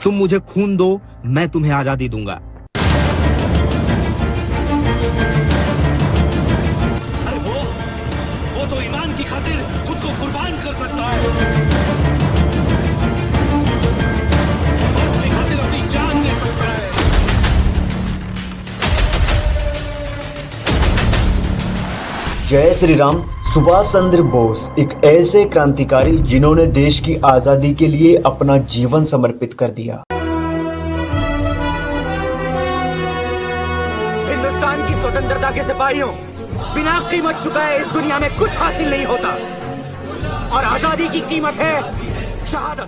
तुम मुझे खून दो, मैं तुम्हें आजादी दूंगा। अरे वो तो ईमान की खातिर खुद को कुर्बान कर सकता है, फर्ज की खातिर अपनी जान दे सकता है। जय श्री राम। सुभाष चंद्र बोस एक ऐसे क्रांतिकारी जिन्होंने देश की आजादी के लिए अपना जीवन समर्पित कर दिया। हिंदुस्तान की स्वतंत्रता के सिपाहियों, बिना कीमत चुकाए इस दुनिया में कुछ हासिल नहीं होता, और आजादी की कीमत है शहादत।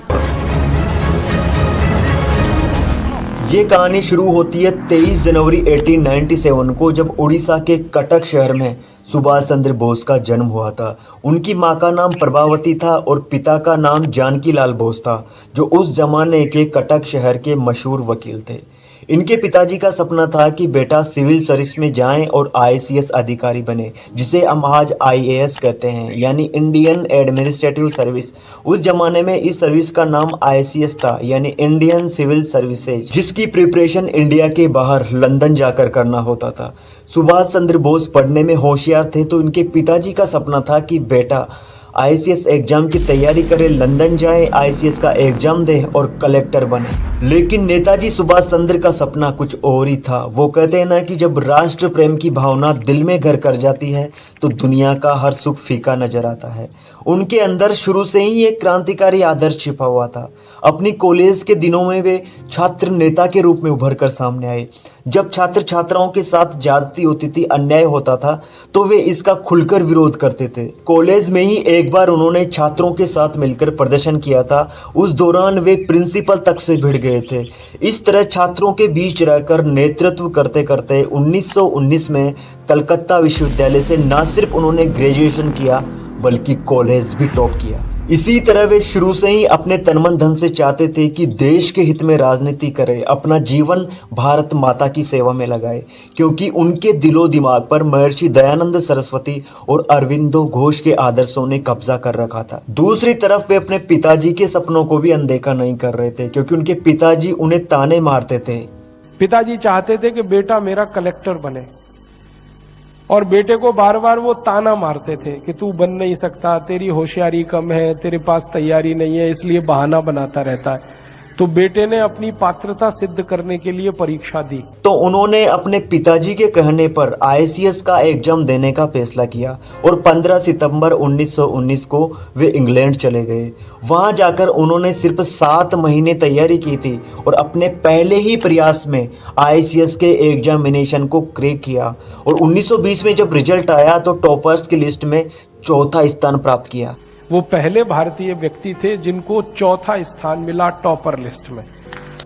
ये कहानी शुरू होती है 23 जनवरी 1897 को, जब उड़ीसा के कटक शहर में सुभाष चंद्र बोस का जन्म हुआ था। उनकी मां का नाम प्रभावती था और पिता का नाम जानकी लाल बोस था, जो उस जमाने के कटक शहर के मशहूर वकील थे। इनके पिताजी का सपना था कि बेटा सिविल सर्विस में जाएं और आईसीएस अधिकारी बने, जिसे हम आज आईएएस कहते हैं, यानी इंडियन एडमिनिस्ट्रेटिव सर्विस। उस जमाने में इस सर्विस का नाम आईसीएस था, यानी इंडियन सिविल सर्विसेज, जिसकी प्रिपरेशन इंडिया के बाहर लंदन जाकर करना होता था। सुभाष चंद्र बोस पढ़ने में होशियार थे, तो इनके पिताजी का सपना था कि बेटा आईसीएस एग्जाम की तैयारी करे, लंदन जाए, आईसीएस का एग्जाम दे और कलेक्टर बने। लेकिन नेताजी सुभाष चंद्र का सपना कुछ और ही था। वो कहते हैं ना कि जब राष्ट्र प्रेम की भावना दिल में घर कर जाती है तो दुनिया का हर सुख फीका नजर आता है। उनके अंदर शुरू से ही एक क्रांतिकारी आदर्श छिपा हुआ था। अपनी कॉलेज के दिनों में वे छात्र नेता के रूप में उभर कर सामने आए। जब छात्र छात्राओं के साथ ज्यादती होती थी, अन्याय होता था, तो वे इसका खुलकर विरोध करते थे। कॉलेज में ही एक बार उन्होंने छात्रों के साथ मिलकर प्रदर्शन किया था। उस दौरान वे प्रिंसिपल तक से भिड़ गए थे। इस तरह छात्रों के बीच रहकर नेतृत्व करते करते 1919 में कलकत्ता विश्वविद्यालय से न सिर्फ उन्होंने ग्रेजुएशन किया, बल्कि कॉलेज भी टॉप किया। इसी तरह वे शुरू से ही अपने तन मन धन से चाहते थे कि देश के हित में राजनीति करें, अपना जीवन भारत माता की सेवा में लगाए, क्योंकि उनके दिलो दिमाग पर महर्षि दयानंद सरस्वती और अरविंदो घोष के आदर्शों ने कब्जा कर रखा था। दूसरी तरफ वे अपने पिताजी के सपनों को भी अनदेखा नहीं कर रहे थे, क्योंकि उनके पिताजी उन्हें ताने मारते थे। पिताजी चाहते थे कि बेटा मेरा कलेक्टर बने, और बेटे को बार बार वो ताना मारते थे कि तू बन नहीं सकता, तेरी होशियारी कम है, तेरे पास तैयारी नहीं है, इसलिए बहाना बनाता रहता है। तो बेटे ने अपनी पात्रता सिद्ध करने के लिए परीक्षा दी, तो उन्होंने अपने पिताजी के कहने पर आईसीएस का एग्जाम देने का फैसला किया और 15 सितंबर 1919 को वे इंग्लैंड चले गए। वहां जाकर उन्होंने सिर्फ 7 महीने तैयारी की थी और अपने पहले ही प्रयास में आईसीएस के एग्जामिनेशन को क्रैक किया, और 1920 में जब रिजल्ट आया तो टॉपर्स की लिस्ट में 4था स्थान प्राप्त किया। वो पहले भारतीय व्यक्ति थे जिनको 4था स्थान मिला टॉपर लिस्ट में।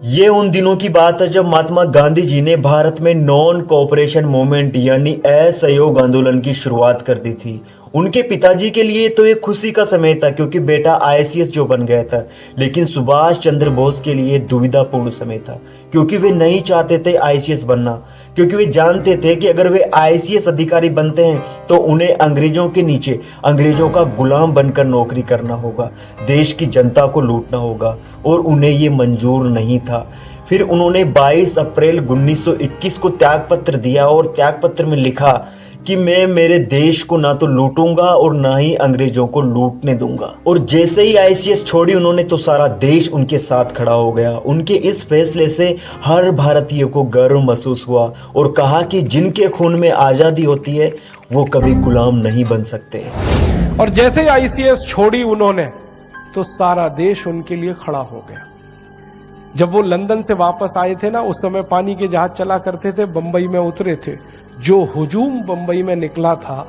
ये उन दिनों की बात है जब महात्मा गांधी जी ने भारत में नॉन कोऑपरेशन मूवमेंट यानी असहयोग आंदोलन की शुरुआत कर दी थी। उनके पिताजी के लिए तो एक खुशी का समय था, क्योंकि बेटा आईसीएस जो बन गया था, लेकिन सुभाष चंद्र बोस के लिए दुविधापूर्ण समय था, क्योंकि वे नहीं चाहते थे आईसीएस बनना, क्योंकि वे जानते थे कि अगर वे आईसीएस अधिकारी बनते हैं तो उन्हें अंग्रेजों के नीचे अंग्रेजों का गुलाम बनकर नौकरी करना होगा, देश की जनता को लूटना होगा, और उन्हें ये मंजूर नहीं था। फिर उन्होंने 22 अप्रैल 1921 को त्यागपत्र दिया और त्यागपत्र में लिखा कि मैं मेरे देश को ना तो लूटूंगा और ना ही अंग्रेजों को लूटने दूंगा। और जैसे ही आईसीएस छोड़ी उन्होंने तो सारा देश उनके साथ खड़ा हो गया। उनके इस फैसले से हर भारतीय को गर्व महसूस हुआ और कहा कि जिनके खून में आजादी होती है वो कभी गुलाम नहीं बन सकते। और जैसे ही आईसीएस छोड़ी उन्होंने, तो सारा देश उनके लिए खड़ा हो गया। जब वो लंदन से वापस आए थे ना, उस समय पानी के जहाज चला करते थे, बंबई में उतरे थे। जो हुजूम बंबई में निकला था,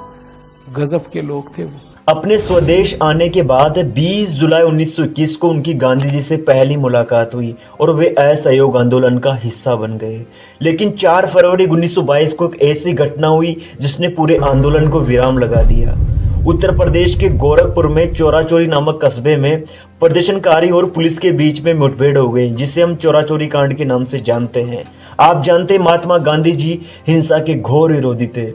गजब के लोग थे वो। अपने स्वदेश आने के बाद 20 जुलाई 1921 को उनकी गांधी जी से पहली मुलाकात हुई और वे असहयोग आंदोलन का हिस्सा बन गए। लेकिन 4 फरवरी 1922 को एक ऐसी घटना हुई जिसने पूरे आंदोलन को विराम लगा दिया। उत्तर प्रदेश के गोरखपुर में चोराचोरी नामक कस्बे में प्रदर्शनकारी और पुलिस के बीच में मुठभेड़ हो गई, जिसे हम चोराचोरी कांड के नाम से जानते हैं। आप जानते हैं महात्मा गांधी जी हिंसा के घोर विरोधी थे।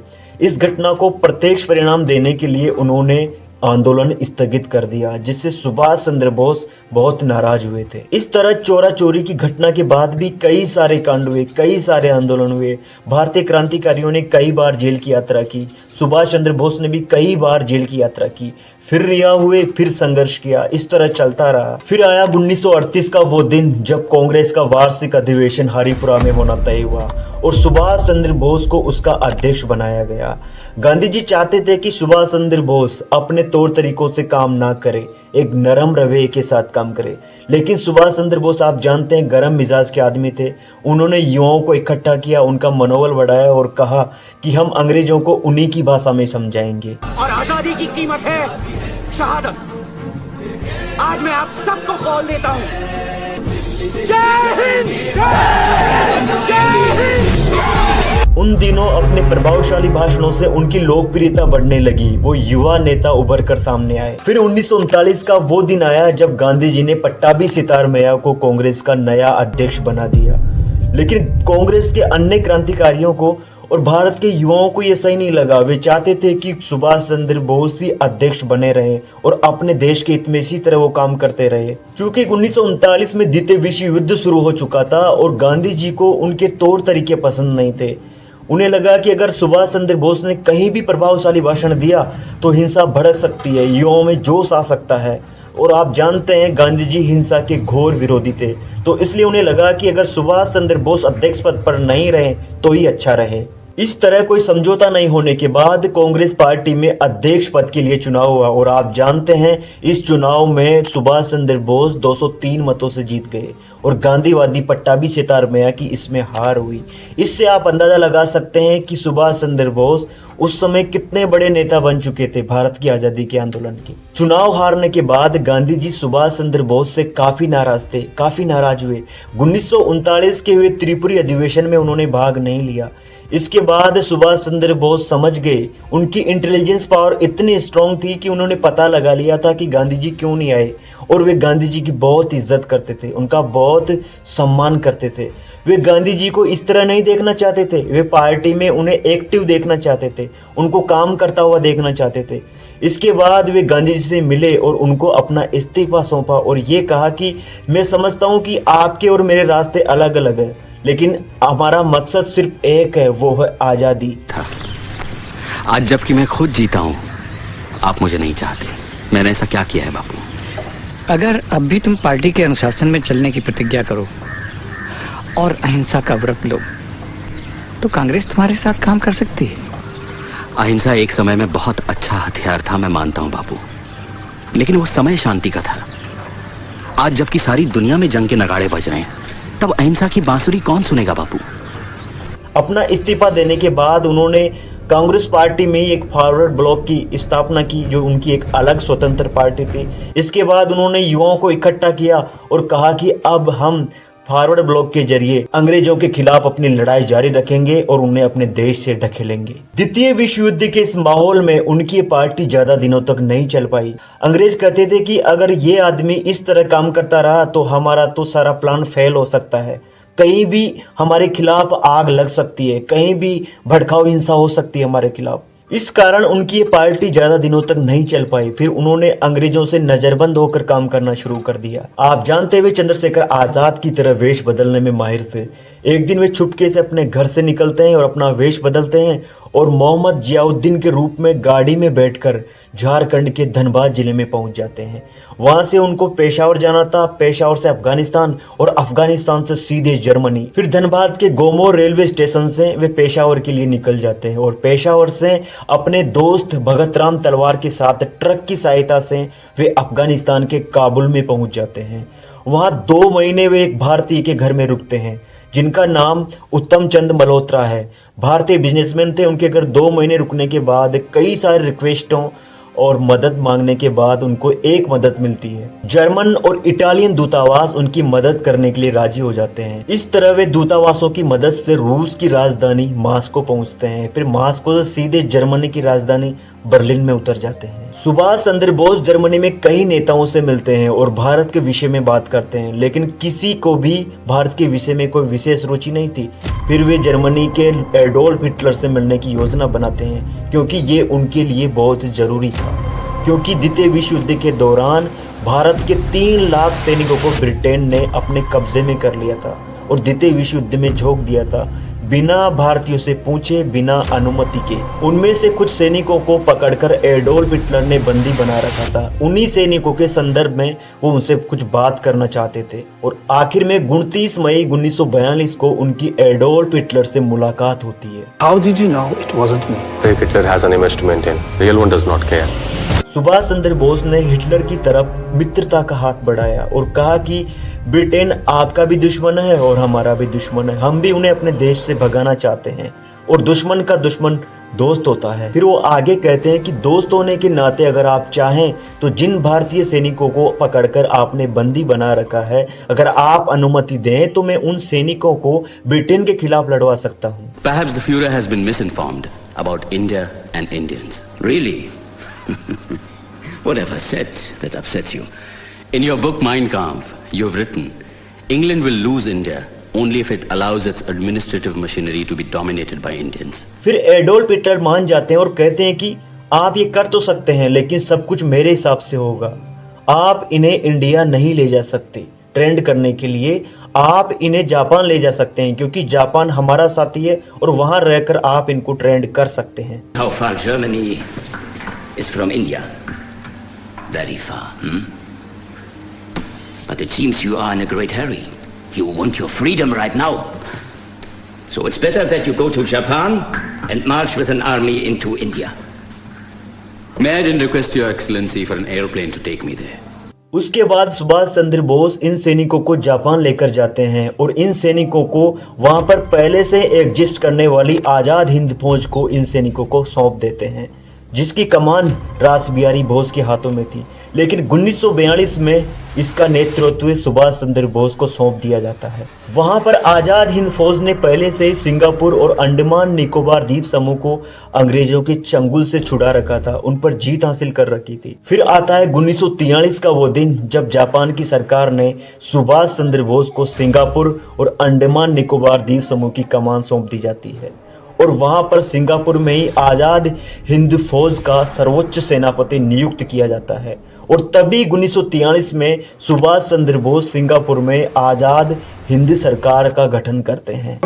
इस घटना को प्रत्यक्ष परिणाम देने के लिए उन्होंने आंदोलन स्थगित कर दिया, जिससे सुभाष चंद्र बोस बहुत नाराज हुए थे। इस तरह चोरा चोरी की घटना के बाद भी कई सारे कांड हुए, कई सारे आंदोलन हुए। भारतीय क्रांतिकारियों ने कई बार जेल की यात्रा की, सुभाष चंद्र बोस ने भी कई बार जेल की यात्रा की, फिर रिहा हुए, फिर संघर्ष किया, इस तरह चलता रहा। फिर आया 1938 का वो दिन जब कांग्रेस का वार्षिक अधिवेशन हरिपुरा में होना तय हुआ और सुभाष चंद्र बोस को उसका अध्यक्ष बनाया गया। गांधी जी चाहते थे कि सुभाष चंद्र बोस अपने तौर तरीकों से काम ना करे, एक नरम रवैये के साथ काम करे। लेकिन सुभाष चंद्र बोस, आप जानते हैं, गरम मिजाज के आदमी थे। उन्होंने युवाओं को इकट्ठा किया, उनका मनोबल बढ़ाया और कहा कि हम अंग्रेजों को उन्हीं की भाषा में समझाएंगे। और आजादी की कीमत है शहादत। आज मैं आप सबको कॉल देता हूं, जय हिंद, जय हिंद। उन दिनों अपने प्रभावशाली भाषणों से उनकी लोकप्रियता बढ़ने लगी, वो युवा नेता उभर कर सामने आए। फिर 1939 का वो दिन आया जब गांधी जी ने पट्टाभी सितारमैया को कांग्रेस का नया अध्यक्ष बना दिया। लेकिन कांग्रेस के अन्य क्रांतिकारियों को और भारत के युवाओं को यह सही नहीं लगा। वे चाहते थे कि सुभाष चंद्र बोस ही अध्यक्ष बने रहे और अपने देश के हित में इसी तरह वो काम करते रहे। क्योंकि 1939 में द्वितीय विश्व युद्ध शुरू हो चुका था और गांधी जी को उनके तौर तरीके पसंद नहीं थे। उन्हें लगा कि अगर सुभाष चंद्र बोस ने कहीं भी प्रभावशाली भाषण दिया तो हिंसा भड़क सकती है, युवाओं में जोश आ सकता है। और आप जानते हैं गांधी जी हिंसा के घोर विरोधी थे, तो इसलिए उन्हें लगा कि अगर सुभाष चंद्र बोस अध्यक्ष पद पर नहीं रहे तो ही अच्छा रहे। इस तरह कोई समझौता नहीं होने के बाद कांग्रेस पार्टी में अध्यक्ष पद के लिए चुनाव हुआ और आप जानते हैं इस चुनाव में सुभाष चंद्र बोस 203 मतों से जीत गए और गांधीवादी पट्टाभी सितारमैया की इसमें हार हुई। इससे आप अंदाजा लगा सकते हैं कि सुभाष चंद्र बोस उस समय कितने बड़े नेता बन चुके थे भारत की आजादी के आंदोलन के। चुनाव हारने के बाद गांधी जी सुभाष चंद्र बोस से काफी नाराज थे, काफी नाराज हुए। 1939 के हुए त्रिपुरी अधिवेशन में उन्होंने भाग नहीं लिया। इसके बाद सुभाष चंद्र बोस समझ गए, उनकी इंटेलिजेंस पावर इतनी स्ट्रांग थी कि उन्होंने पता लगा लिया था कि गांधी जी क्यों नहीं आए और वे गांधी जी की बहुत इज्जत करते थे, उनका बहुत सम्मान करते थे। वे गांधी जी को इस तरह नहीं देखना चाहते थे, वे पार्टी में उन्हें एक्टिव देखना चाहते थे, उनको काम करता हुआ देखना चाहते थे। इसके बाद वे गांधी जी से मिले और उनको अपना इस्तीफा सौंपा और ये कहा कि मैं समझता हूँ कि आपके और मेरे रास्ते अलग अलग हैं, लेकिन हमारा मकसद सिर्फ एक है, वो है आजादी। था आज जबकि मैं खुद जीता हूं, आप मुझे नहीं चाहते। मैंने ऐसा क्या किया है बापू? अगर अब भी तुम पार्टी के अनुशासन में चलने की प्रतिज्ञा करो और अहिंसा का व्रत लो तो कांग्रेस तुम्हारे साथ काम कर सकती है। अहिंसा एक समय में बहुत अच्छा हथियार था, मैं मानता हूं बापू, लेकिन वो समय शांति का था। आज जबकि सारी दुनिया में जंग के नगाड़े बज रहे हैं, तब अहिंसा की बांसुरी कौन सुनेगा बापू? अपना इस्तीफा देने के बाद उन्होंने कांग्रेस पार्टी में एक फॉरवर्ड ब्लॉक की स्थापना की, जो उनकी एक अलग स्वतंत्र पार्टी थी। इसके बाद उन्होंने युवाओं को इकट्ठा किया और कहा कि अब हम फॉरवर्ड ब्लॉक के जरिए अंग्रेजों के खिलाफ अपनी लड़ाई जारी रखेंगे और उन्हें अपने देश से ढकेलेंगे। द्वितीय विश्व युद्ध के इस माहौल में उनकी पार्टी ज्यादा दिनों तक नहीं चल पाई। अंग्रेज कहते थे कि अगर ये आदमी इस तरह काम करता रहा तो हमारा तो सारा प्लान फेल हो सकता है, कहीं भी हमारे खिलाफ आग लग सकती है, कहीं भी भड़काऊ हिंसा हो सकती है हमारे खिलाफ। इस कारण उनकी ये पार्टी ज्यादा दिनों तक नहीं चल पाई। फिर उन्होंने अंग्रेजों से नजरबंद होकर काम करना शुरू कर दिया। आप जानते हुए चंद्रशेखर आजाद की तरह वेश बदलने में माहिर थे। एक दिन वे चुपके से अपने घर से निकलते हैं और अपना वेश बदलते हैं और मोहम्मद जियाउद्दीन के रूप में गाड़ी में बैठकर झारखंड के धनबाद जिले में पहुंच जाते हैं। वहां से उनको पेशावर जाना था, पेशावर से अफगानिस्तान और अफगानिस्तान से सीधे जर्मनी। फिर धनबाद के गोमोर रेलवे स्टेशन से वे पेशावर के लिए निकल जाते हैं और पेशावर से अपने दोस्त भगत राम तलवार के साथ ट्रक की सहायता से वे अफगानिस्तान के काबुल में पहुंच जाते हैं। वहां 2 महीने वे एक भारतीय के घर में रुकते हैं जिनका नाम उत्तम चंद मल्होत्रा है। भारतीय बिजनेसमैन थे। उनके घर 2 महीने रुकने के बाद कई सारे रिक्वेस्टों और मदद मांगने के बाद उनको एक मदद मिलती है। जर्मन और इटालियन दूतावास उनकी मदद करने के लिए राजी हो जाते हैं। इस तरह वे दूतावासों की मदद से रूस की राजधानी मास्को पहुंचते हैं। फिर मास्को से सीधे जर्मनी की राजधानी बर्लिन में उतर जाते हैं। सुभाष चंद्र बोस जर्मनी में कई नेताओं से मिलते हैं और भारत के विषय में बात करते हैं, लेकिन किसी को भी भारत के विषय में कोई विशेष रुचि नहीं थी। फिर वे जर्मनी के एडोल्फ हिटलर से मिलने की योजना बनाते हैं क्योंकि ये उनके लिए बहुत जरूरी था। क्योंकि द्वितीय विश्व युद्ध के दौरान भारत के 3 लाख सैनिकों को ब्रिटेन ने अपने कब्जे में कर लिया था और द्वितीय विश्व युद्ध में झोंक दिया था बिना भारतीयों से पूछे, बिना अनुमति के। उनमें से कुछ सैनिकों को पकड़कर एडोल्फ हिटलर ने बंदी बना रखा था। उन्हीं सैनिकों के संदर्भ में वो उनसे कुछ बात करना चाहते थे और आखिर में 29 मई 1942 को उनकी एडोल्फ हिटलर से मुलाकात होती है। How did you know it wasn't me? Hitler has an image to maintain. The real one does not care. Subhash Chandra Bose ने हिटलर की तरफ मित्रता का हाथ बढ़ाया और कहा कि ब्रिटेन आपका भी दुश्मन है और हमारा भी दुश्मन है, हम भी उन्हें अपने देश से भगाना चाहते हैं और दुश्मन का दुश्मन दोस्त होता है। फिर वो आगे कहते हैं कि दोस्त होने के नाते अगर आप चाहें तो जिन भारतीय सैनिकों को पकड़कर आपने बंदी बना रखा है, अगर आप अनुमति दें तो मैं उन सैनिकों को ब्रिटेन के खिलाफ लड़वा सकता हूँ। Perhaps the Führer has been misinformed about India and Indians. Really? Whatever said that upsets you. In your book Mein Kampf, you have written, England will lose India only if it allows its administrative machinery to be dominated by Indians. फिर Adolf Hitler मान जाते हैं और कहते हैं कि आप ये कर तो सकते हैं लेकिन सब कुछ मेरे हिसाब से होगा। आप इन्हें इंडिया नहीं ले जा सकते ट्रेंड करने के लिए, आप इन्हें जापान ले जा सकते हैं क्योंकि जापान हमारा साथी है और वहां रहकर आप इनको ट्रेंड कर सकते हैं। How far Germany is from India? Very far. But it seems you are in a great hurry. You want your freedom right now. So it's better that you go to Japan and march with an army into India. May I then request your excellency for an airplane to take me there? उसके बाद सुभाष चंद्र बोस इन सैनिकों को Japan लेकर जाते हैं और इन सैनिकों को वहां पर पहले से एग्जिस्ट करने वाली आजाद हिंद फौज को इन सैनिकों को सौंप देते हैं, जिसकी कमान रासबिहारी बोस के हाथों में थी। लेकिन 1942 में इसका नेतृत्व सुभाष चंद्र बोस को सौंप दिया जाता है। वहां पर आजाद हिंद फौज ने पहले से ही सिंगापुर और अंडमान निकोबार द्वीप समूह को अंग्रेजों के चंगुल से छुड़ा रखा था, उन पर जीत हासिल कर रखी थी। फिर आता है 1943 का वो दिन जब जापान की सरकार ने सुभाष चंद्र बोस को सिंगापुर और अंडमान निकोबार द्वीप समूह की कमान सौंप दी जाती है और वहां पर सिंगापुर में ही आजाद हिंद फौज का सर्वोच्च सेनापति नियुक्त किया जाता है और तभी 1943 में सुभाष चंद्र बोस सिंगापुर में आजाद हिंद सरकार का गठन करते हैं।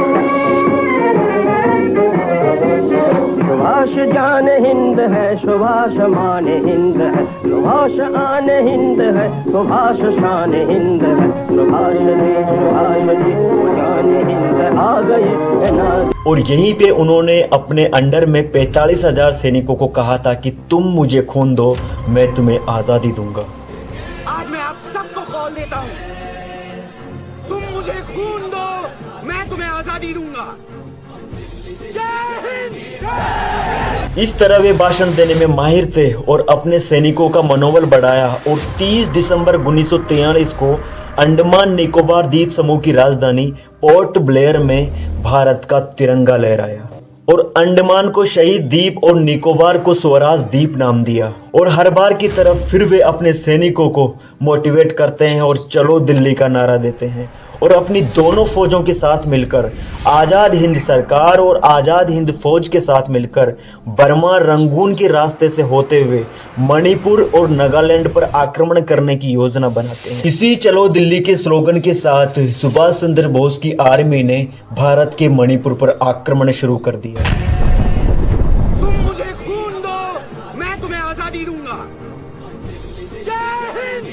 सुभाष जान हिंद है, सुभाष मान हिंद है, सुभाष आन हिंद है, सुभाष शान हिंद है, सुभाष जी जान हिंद आ गए। और यहीं पे उन्होंने अपने अंडर में 45,000 सैनिकों को कहा था कि तुम मुझे खून दो, मैं तुम्हें आजादी दूंगा। आज मैं आप सबको कॉल देता हूं, तुम मुझे खून दो, मैं तुम्हें आजादी दूंगा। जय हिंद। इस तरह वे भाषण देने में माहिर थे और अपने सैनिकों का मनोबल बढ़ाया और 30 दिसंबर 1943 को अंडमान निकोबार द्वीप समूह की राजधानी पोर्ट ब्लेयर में भारत का तिरंगा लहराया और अंडमान को शहीद द्वीप और निकोबार को स्वराज द्वीप नाम दिया। और हर बार की तरफ फिर वे अपने सैनिकों को मोटिवेट करते हैं और चलो दिल्ली का नारा देते हैं और अपनी दोनों फौजों के साथ मिलकर आजाद हिंद सरकार और आजाद हिंद फौज के साथ मिलकर बर्मा रंगून के रास्ते से होते हुए मणिपुर और नागालैंड पर आक्रमण करने की योजना बनाते हैं। इसी चलो दिल्ली के स्लोगन के साथ सुभाष चंद्र बोस की आर्मी ने भारत के मणिपुर पर आक्रमण शुरू कर दिया। तुम मुझे खून दो, मैं तुम्हें आजादी दूंगा। जय हिंद।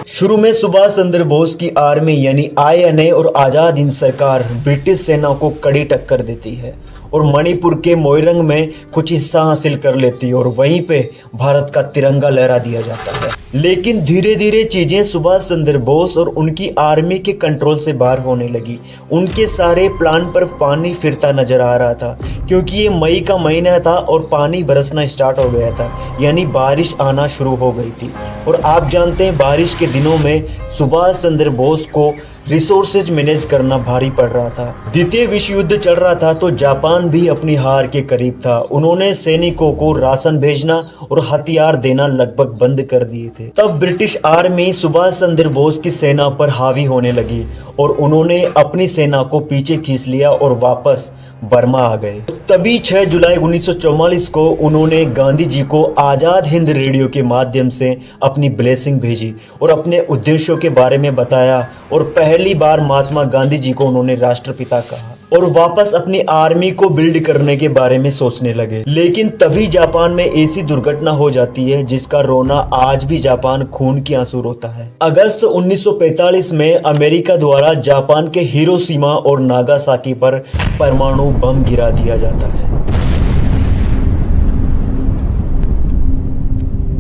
शुरू में सुभाष चंद्र बोस की आर्मी यानी INA और आजाद हिंद सरकार ब्रिटिश सेना को कड़ी टक्कर देती है और मणिपुर के मोइरंग में कुछ हिस्सा हासिल कर लेती है और वहीं पे भारत का तिरंगा लहरा दिया जाता है। लेकिन धीरे धीरे चीजें सुभाष चंद्र बोस और उनकी आर्मी के कंट्रोल से बाहर होने लगी। उनके सारे प्लान पर पानी फिरता नजर आ रहा था क्योंकि ये मई का महीना था और पानी बरसना स्टार्ट हो गया था, यानी बारिश आना शुरू हो गई थी। और आप जानते हैं बारिश के दिनों में सुभाष चंद्र बोस को रिसोर्सेज मैनेज करना भारी पड़ रहा था। द्वितीय विश्व युद्ध चल रहा था तो जापान भी अपनी हार के करीब था। उन्होंने सैनिकों को राशन भेजना और हथियार देना लगभग बंद कर दिए थे। तब ब्रिटिश आर्मी सुभाष चंद्र बोस की सेना पर हावी होने लगी और उन्होंने अपनी सेना को पीछे खींच लिया और वापस बर्मा आ गए। तभी 6 जुलाई 1944 को उन्होंने गांधी जी को आजाद हिंद रेडियो के माध्यम से अपनी ब्लेसिंग भेजी और अपने उद्देश्यों के बारे में बताया और पहली बार महात्मा गांधी जी को उन्होंने राष्ट्रपिता कहा और वापस अपनी आर्मी को बिल्ड करने के बारे में सोचने लगे। लेकिन तभी जापान में ऐसी दुर्घटना हो जाती है जिसका रोना आज भी जापान खून की आंसू रोता है। अगस्त 1945 में अमेरिका द्वारा जापान के हिरोशिमा और नागासाकी पर परमाणु बम गिरा दिया जाता है।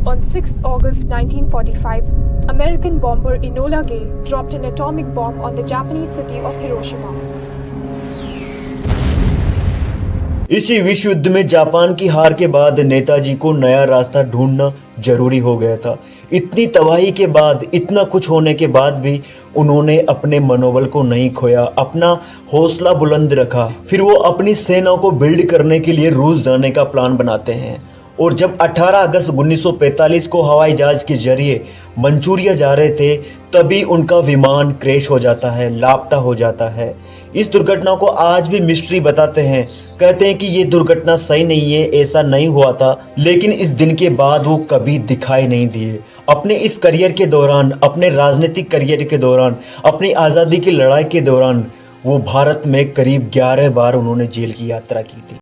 On 6th August 1945, American bomber Enola Gay dropped an atomic bomb on the Japanese city of Hiroshima. इसी विश्व युद्ध में जापान की हार के बाद नेताजी को नया रास्ता ढूंढना जरूरी हो गया था। इतनी तबाही के बाद, इतना कुछ होने के बाद भी उन्होंने अपने मनोबल को नहीं खोया, अपना हौसला बुलंद रखा। फिर वो अपनी सेना को बिल्ड करने के लिए रूस जाने का प्लान बनाते हैं और जब 18 अगस्त 1945 को हवाई जहाज के जरिए मंचूरिया जा रहे थे तभी उनका विमान क्रैश हो जाता है, लापता हो जाता है। इस दुर्घटना को आज भी मिस्ट्री बताते हैं, कहते हैं कि ये दुर्घटना सही नहीं है, ऐसा नहीं हुआ था। लेकिन इस दिन के बाद वो कभी दिखाई नहीं दिए। अपने इस करियर के दौरान, अपने राजनीतिक करियर के दौरान, अपनी आज़ादी की लड़ाई के दौरान वो भारत में करीब 11 बार उन्होंने जेल की यात्रा की थी।